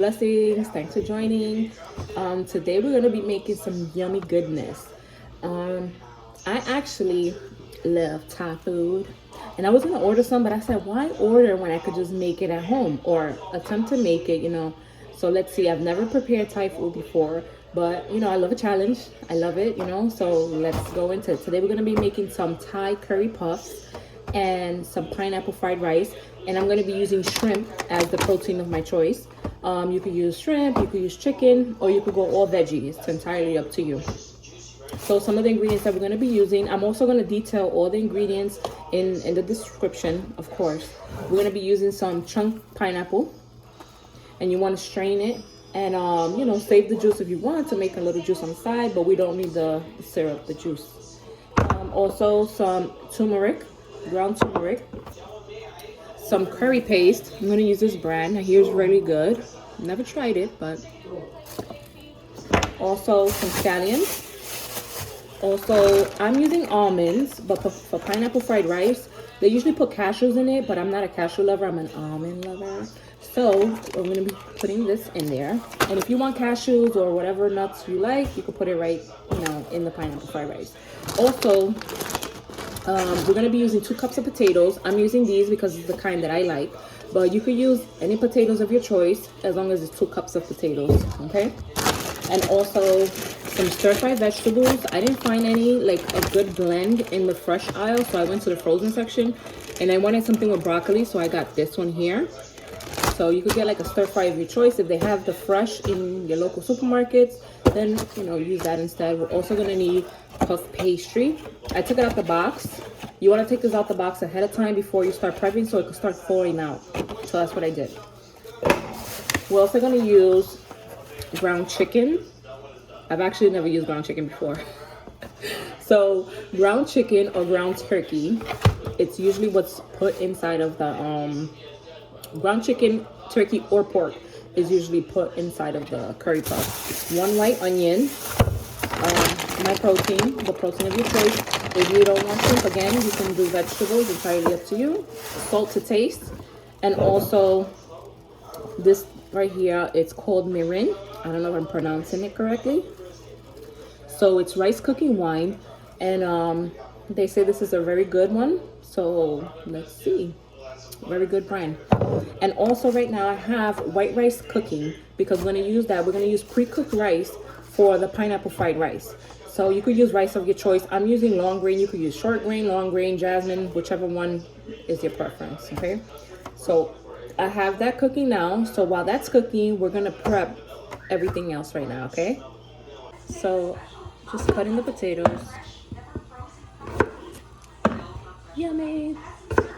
Blessings. Thanks for joining. Today we're gonna be making some yummy goodness. Um, I actually love Thai food, and I was gonna order some, but I said, why order when I could just make it at home or attempt to make it, So let's see. I've never prepared Thai food before, but I love a challenge. I love it. So let's go into it. Today we're gonna be making some Thai curry puffs and some pineapple fried rice, and I'm going to be using shrimp as the protein of my choice. You could use shrimp, you could use chicken, or you could go all veggie. It's entirely up to you. So some of the ingredients that we're going to be using, I'm also going to detail all the ingredients in the description, of course. We're going to be using some chunk pineapple, and you want to strain it and save the juice if you want to make a little juice on the side, but we don't need the syrup, the juice. Also some turmeric, ground turmeric, some curry paste. I'm going to use this brand. I hear it's really good. Never tried it, but also some scallions. Also, I'm using almonds, but for pineapple fried rice, they usually put cashews in it, but I'm not a cashew lover. I'm an almond lover. So I'm going to be putting this in there. And if you want cashews or whatever nuts you like, you can put it right, in the pineapple fried rice. Also, we're going to be using 2 cups of potatoes. I'm using these because it's the kind that I like. But you could use any potatoes of your choice as long as it's 2 cups of potatoes, okay? And also some stir-fried vegetables. I didn't find any, a good blend in the fresh aisle, so I went to the frozen section. And I wanted something with broccoli, so I got this one here. So you could get a stir-fry of your choice. If they have the fresh in your local supermarkets, then, use that instead. We're also going to need puff pastry. I took it out the box. You want to take this out the box ahead of time before you start prepping so it can start thawing out. So that's what I did. We're also going to use ground chicken. I've actually never used ground chicken before. So ground chicken or ground turkey, it's usually what's put inside of the ground chicken, turkey, or pork is usually put inside of the curry puff. 1 white onion, my protein, the protein of your choice. If you don't want shrimp, again, you can do vegetables, entirely up to you. Salt to taste. And also this right here, it's called mirin. I don't know if I'm pronouncing it correctly. So it's rice cooking wine, and they say this is a very good one. So let's see. Very good brand. And also right now I have white rice cooking, because we're going to use that. We're going to use pre-cooked rice for the pineapple fried rice. So you could use rice of your choice. I'm using long grain. You could use short grain, long grain, jasmine, whichever one is your preference, okay? So I have that cooking now. So while that's cooking, we're going to prep everything else right now, okay? So just cutting the potatoes. Yummy.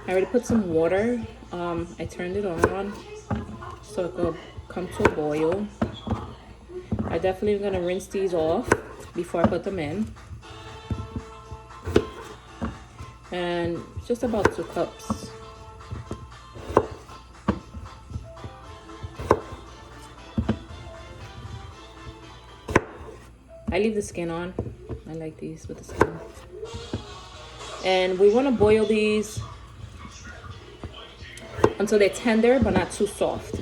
I already put some water. I turned it on so it could come to a boil. I definitely am gonna rinse these off before I put them in. And just about 2 cups. I leave the skin on. I like these with the skin. And we want to boil these until they're tender but not too soft.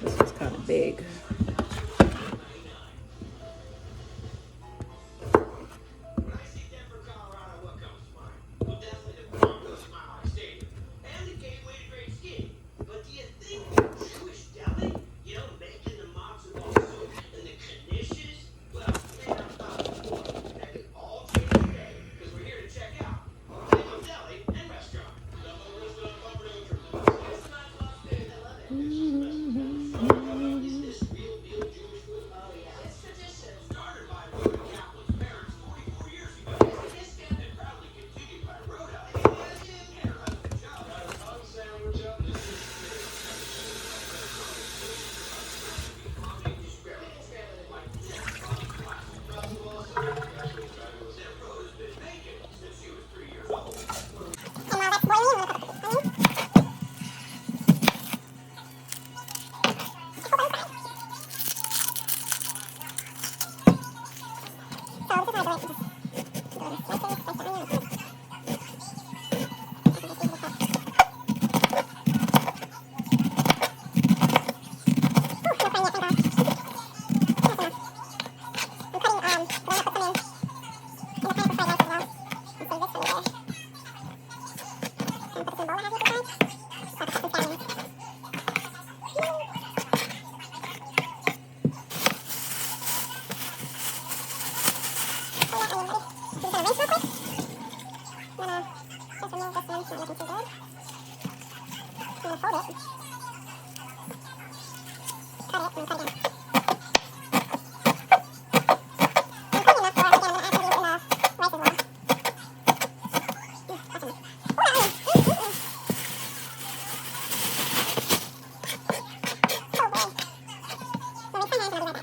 This one's kind of big.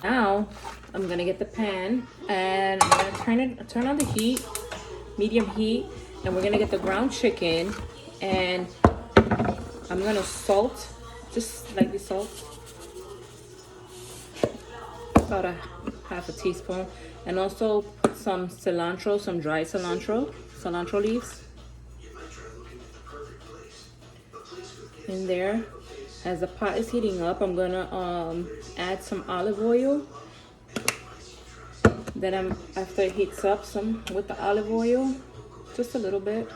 Now I'm gonna get the pan and I'm gonna turn on the heat, medium heat, and we're gonna get the ground chicken, and I'm gonna salt, just lightly salt, about a half a teaspoon, and also put some cilantro, some dried cilantro leaves in there. As the pot is heating up, I'm gonna add some olive oil. Then after it heats up some with the olive oil, just a little bit,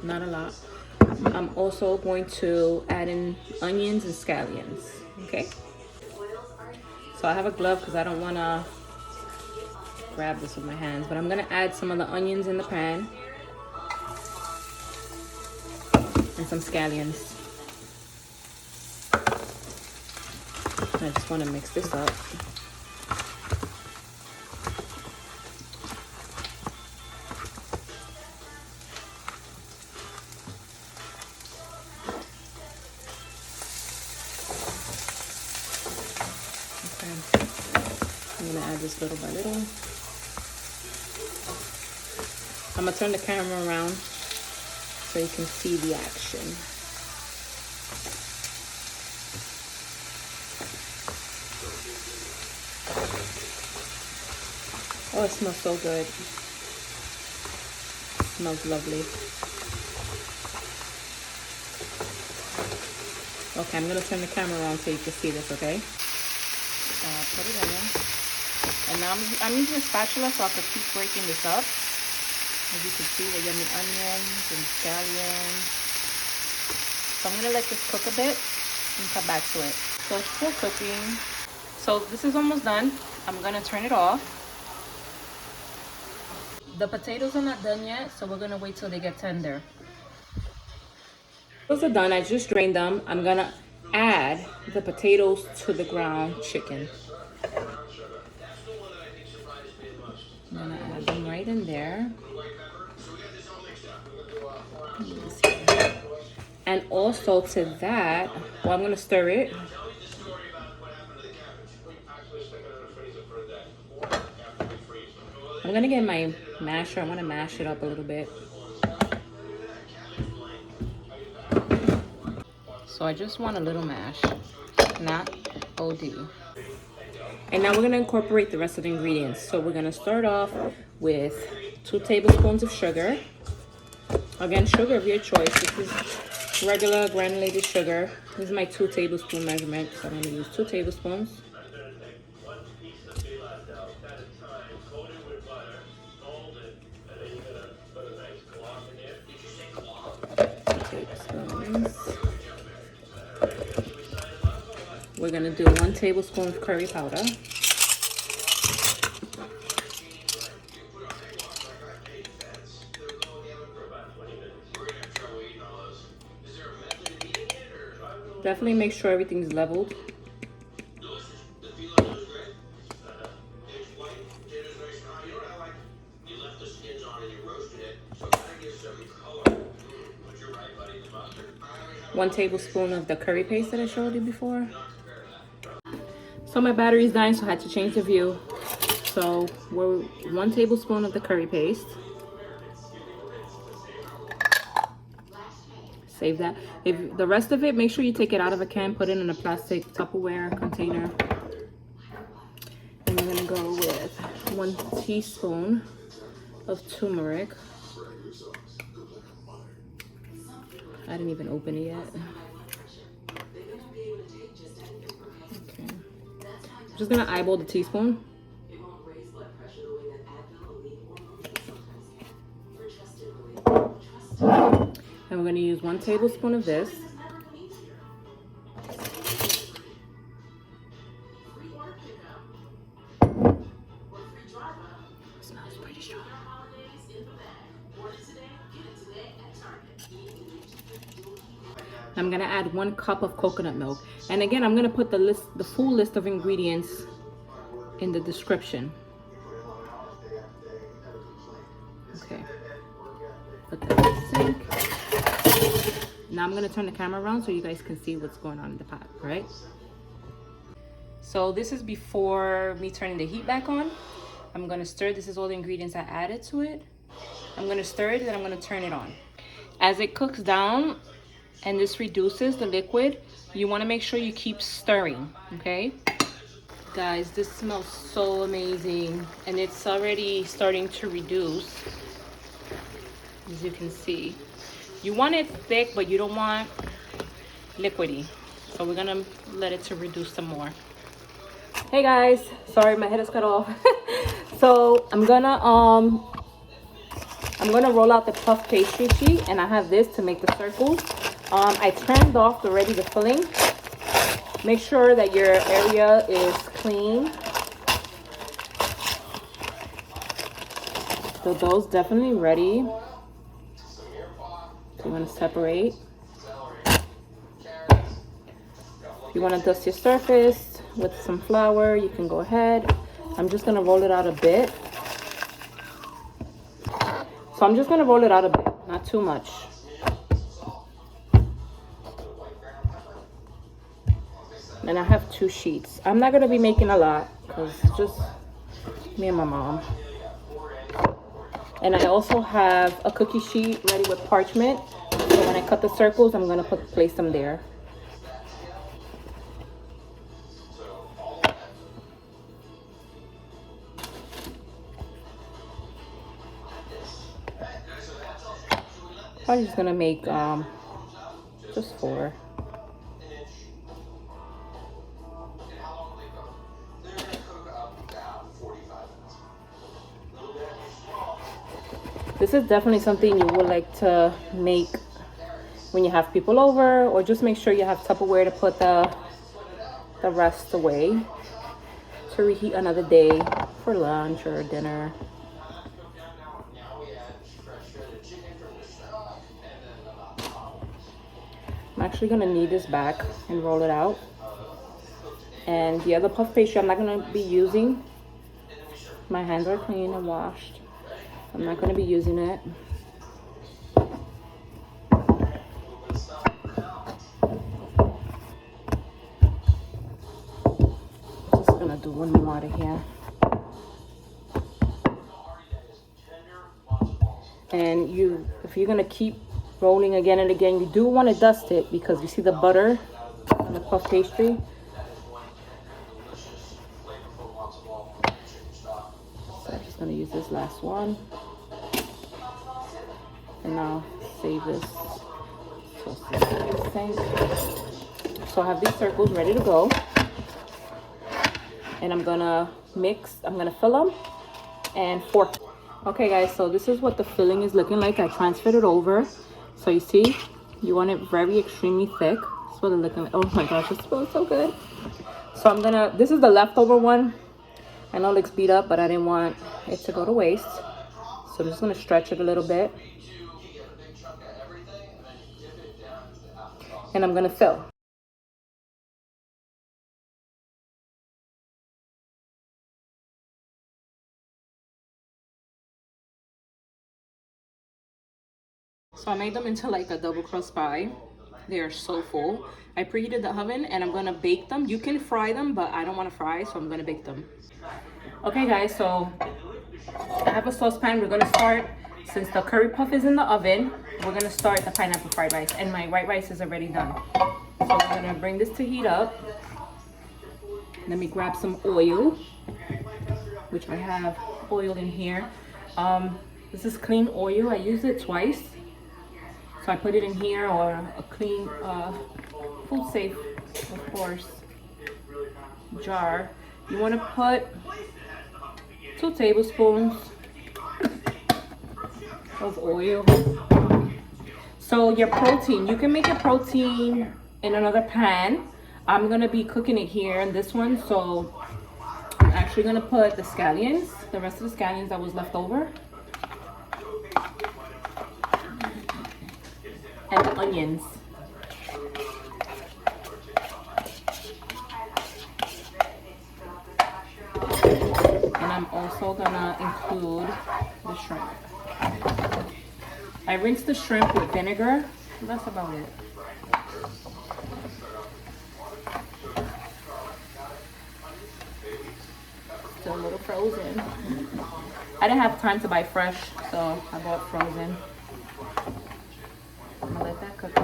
not a lot. I'm also going to add in onions and scallions, okay? So I have a glove because I don't want to grab this with my hands, but I'm going to add some of the onions in the pan and some scallions. I just want to mix this up. I'm gonna add this little by little. I'm gonna turn the camera around so you can see the action. Oh, it smells so good. It smells lovely. Okay, I'm gonna turn the camera around so you can see this, okay? Put it in there. And now I'm using a spatula so I can keep breaking this up. As you can see, the yummy onions and scallions. So I'm gonna let this cook a bit and come back to it. So it's still cooking. So this is almost done. I'm gonna turn it off. The potatoes are not done yet, so we're gonna wait till they get tender. Those are done. I just drained them. I'm gonna add the potatoes to the ground chicken. I'm gonna add them right in there. And also to that, well, I'm gonna stir it. I'm gonna get my masher. I'm gonna mash it up a little bit. So I just want a little mash, not OD. And now we're gonna incorporate the rest of the ingredients. So we're gonna start off with 2 tablespoons of sugar. Again, sugar of your choice. This is regular granulated sugar. This is my 2 tablespoon measurement, so I'm gonna use 2 tablespoons. We're gonna do 1 tablespoon of curry powder. Definitely make sure everything's leveled. One tablespoon of the curry paste that I showed you before. So my battery's dying, so I had to change the view. So we're 1 tablespoon of the curry paste. Save that. If the rest of it, make sure you take it out of a can, put it in a plastic Tupperware container. And I'm gonna go with 1 teaspoon of turmeric. I didn't even open it yet. Okay. I'm just gonna eyeball the teaspoon. And we're going to use 1 tablespoon of this. Smells pretty strong. I'm going to add 1 cup of coconut milk. And again, I'm going to put the full list of ingredients in the description. Okay. Put that in the sink. Now I'm gonna turn the camera around so you guys can see what's going on in the pot, right? So this is before me turning the heat back on. I'm gonna stir. This is all the ingredients I added to it. I'm gonna stir it, then I'm gonna turn it on. As it cooks down and this reduces the liquid, you wanna make sure you keep stirring, okay? Guys, this smells so amazing, and it's already starting to reduce, as you can see. You want it thick, but you don't want liquidy. So we're gonna let it to reduce some more. Hey guys, sorry my head is cut off. So I'm gonna roll out the puff pastry sheet, and I have this to make the circles. I trimmed off already the filling. Make sure that your area is clean. The dough's definitely ready. So you want to separate. If you want to dust your surface with some flour, you can go ahead. I'm just going to roll it out a bit. So I'm just going to roll it out a bit, not too much. And I have 2 sheets. I'm not going to be making a lot because it's just me and my mom. And I also have a cookie sheet ready with parchment. So when I cut the circles, I'm going to place them there. I'm just going to make just 4. This is definitely something you would like to make when you have people over, or just make sure you have Tupperware to put the rest away to reheat another day for lunch or dinner. I'm actually going to knead this back and roll it out. And the other puff pastry I'm not going to be using. My hands are clean and washed. I'm not going to be using it. Just going to do one more out of here. And if you're going to keep rolling again and again, you do want to dust it because you see the butter on the puff pastry. So I'm just going to use this last one. And now save this. So I have these circles ready to go. And I'm gonna fill them and fork. Okay guys, so this is what the filling is looking like. I transferred it over. So you see, you want it very extremely thick. That's what it's looking like. Oh my gosh, it smells so good. So this is the leftover one. I know it looks beat up, but I didn't want it to go to waste. So I'm just gonna stretch it a little bit. And I'm gonna fill. So I made them into like a double crust pie. They are so full. I preheated the oven and I'm gonna bake them. You can fry them, but I don't wanna fry, so I'm gonna bake them. Okay guys, so I have a saucepan. We're gonna start, since the curry puff is in the oven, we're gonna start the pineapple fried rice, and my white rice is already done. So we're gonna bring this to heat up. Let me grab some oil, which I have oil in here. This is clean oil. I used it twice. So I put it in here, or a clean, food safe, of course, jar. You wanna put 2 tablespoons of oil. So your protein, you can make your protein in another pan. I'm gonna be cooking it here in this one, so I'm actually gonna put the scallions, the rest of the scallions that was left over, and the onions. And I'm also gonna include the shrimp. I rinsed the shrimp with vinegar. That's about it. Still a little frozen. I didn't have time to buy fresh, so I bought frozen. I'm gonna let that cook.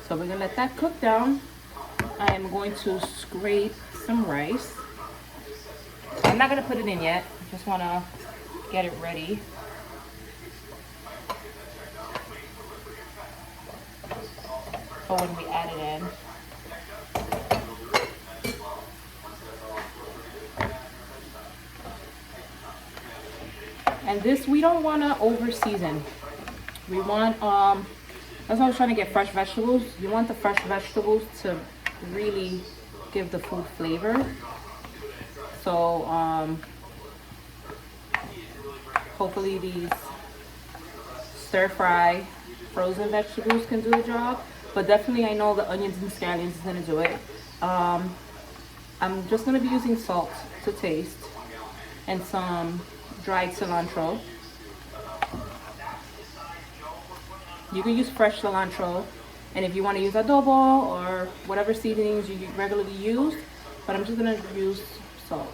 So we're gonna let that cook down. I am going to scrape some rice. I'm not gonna put it in yet. I just wanna get it ready. For when we add it in. And this, we don't wanna over season. We want, that's why I was trying to get fresh vegetables. You want the fresh vegetables to really give the food flavor. So hopefully these stir fry frozen vegetables can do the job, but definitely I know the onions and scallions is gonna do it. I'm just gonna be using salt to taste and some dried cilantro. You can use fresh cilantro, and if you want to use adobo or whatever seasonings you regularly use, but I'm just gonna use salt.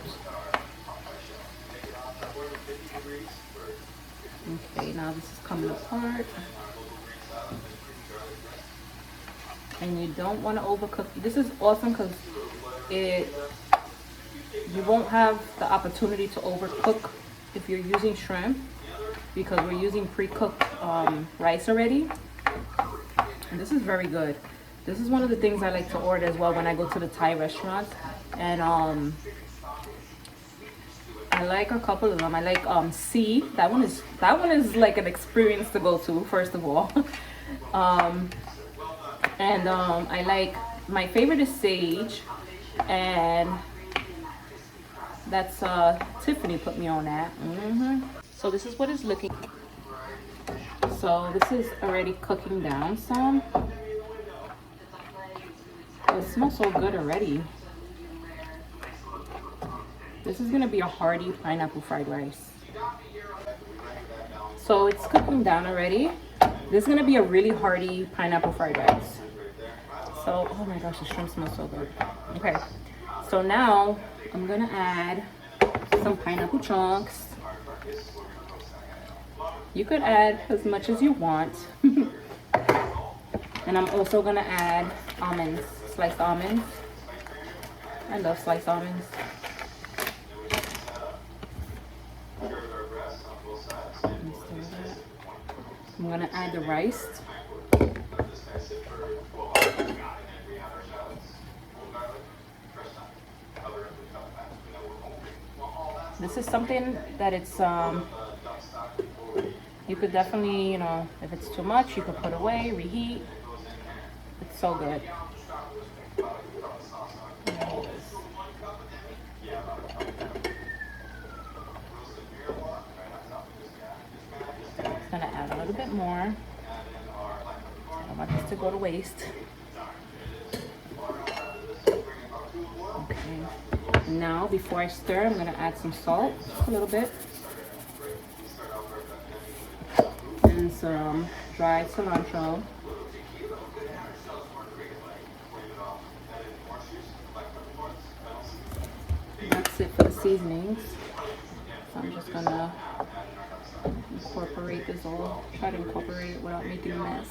Okay, now this is coming apart. And you don't want to overcook. This is awesome because you won't have the opportunity to overcook if you're using shrimp, because we're using pre-cooked rice already. And this is very good. This is one of the things I like to order as well when I go to the Thai restaurants. And I like a couple of them. I like C. That one is like an experience to go to, first of all. I like, my favorite is Sage, and that's Tiffany put me on that. So this is what it's looking. So this is already cooking down some. Oh, it smells so good already. This is gonna be a hearty pineapple fried rice. So it's cooking down already. This is gonna be a really hearty pineapple fried rice. So, oh my gosh, the shrimp smells so good. Okay, so now I'm gonna add some pineapple chunks. You could add as much as you want. And I'm also gonna add almonds, sliced almonds. I love sliced almonds. I'm gonna add the rice. This is something that it's you could definitely, you know, if it's too much, you could put away, reheat. It's so good. Just gonna add a little bit more. I don't want this to go to waste. Okay. Now, before I stir, I'm gonna add some salt, just a little bit. And some dried cilantro. That's it for the seasonings. So I'm just gonna incorporate this all, try to incorporate it without making a mess.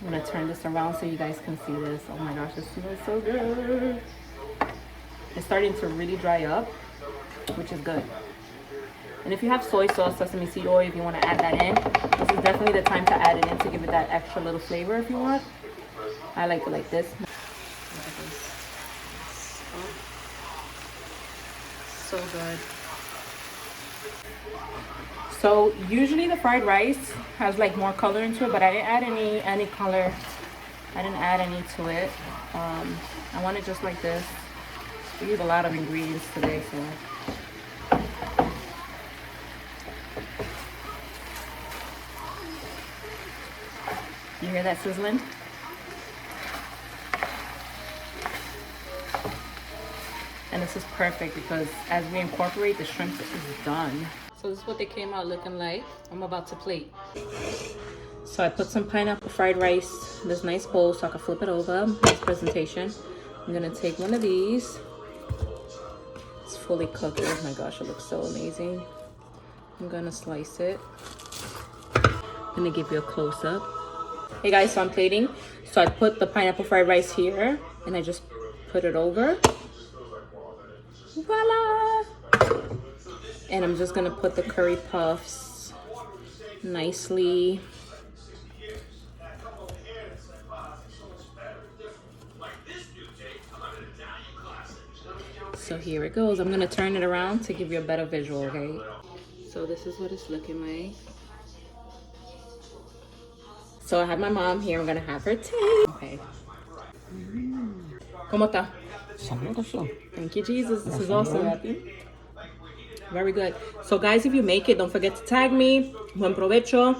I'm gonna turn this around so you guys can see this. Oh my gosh, it smells so good. It's starting to really dry up, which is good. And if you have soy sauce, sesame seed oil, if you want to add that in, this is definitely the time to add it in to give it that extra little flavor if you want. I like it like this. So good. So usually the fried rice has like more color into it, but I didn't add any color. I didn't add any to it. I want it just like this. We use a lot of ingredients today, so. You hear that sizzling? And this is perfect because as we incorporate, the shrimp is done. So this is what they came out looking like. I'm about to plate. So I put some pineapple fried rice in this nice bowl so I can flip it over. Nice presentation. I'm gonna take one of these. It's fully cooked. Oh my gosh, it looks so amazing. I'm gonna slice it. I'm gonna give you a close-up. Hey guys, so I'm plating. So I put the pineapple fried rice here and I just put it over. Voila! And I'm just gonna put the curry puffs nicely. So here it goes. I'm gonna turn it around to give you a better visual, okay? So this is what it's looking like. So I have my mom here. I'm gonna have her taste. Okay. ¿Cómo está? Thank you, Jesus. This is awesome. Very good. So guys, if you make it, don't forget to tag me. Buen provecho.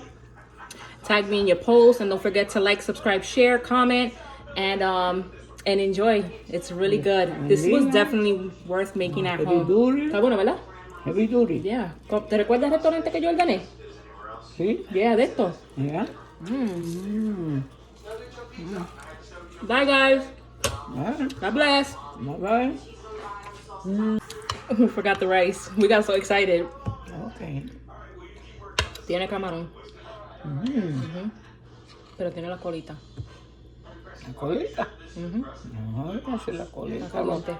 Tag me in your post, and don't forget to like, subscribe, share, comment, and enjoy. It's really good. This was definitely worth making at home. Está bueno, ¿verdad? Heavy duty. Yeah. ¿Te recuerdas el restaurante que yo ordené? Sí. Yeah, de esto. Yeah. Bye, guys. Alright. God bless. Bye-bye. We forgot the rice. We got so excited. Okay. Tiene camarón. Pero tiene la colita. ¿La colita? No, esa es la colita. Está caliente.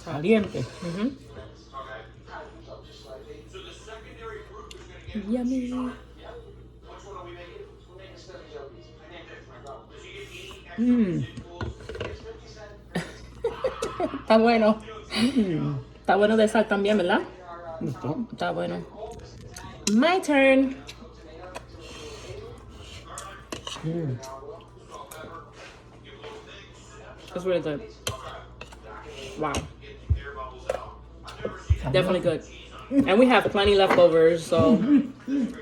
Caliente. Yummy. Está bueno. Está bueno de sal también, ¿verdad? ¿Listo? Está bueno. My turn. That's really good. Wow. Definitely good. And we have plenty leftovers, so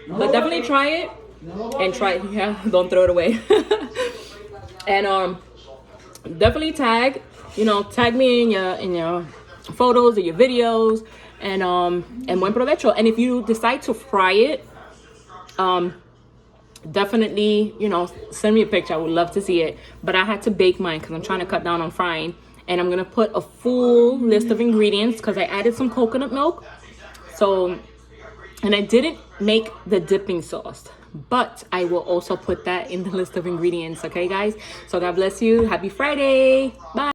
but definitely try it and don't throw it away. And definitely tag me in your photos or your videos, and buen provecho. And if you decide to fry it, definitely send me a picture. I would love to see it. But I had to bake mine because I'm trying to cut down on frying, and I'm gonna put a full list of ingredients because I added some coconut milk. So, and I didn't make the dipping sauce, but I will also put that in the list of ingredients. Okay guys, so God bless you. Happy Friday. Bye.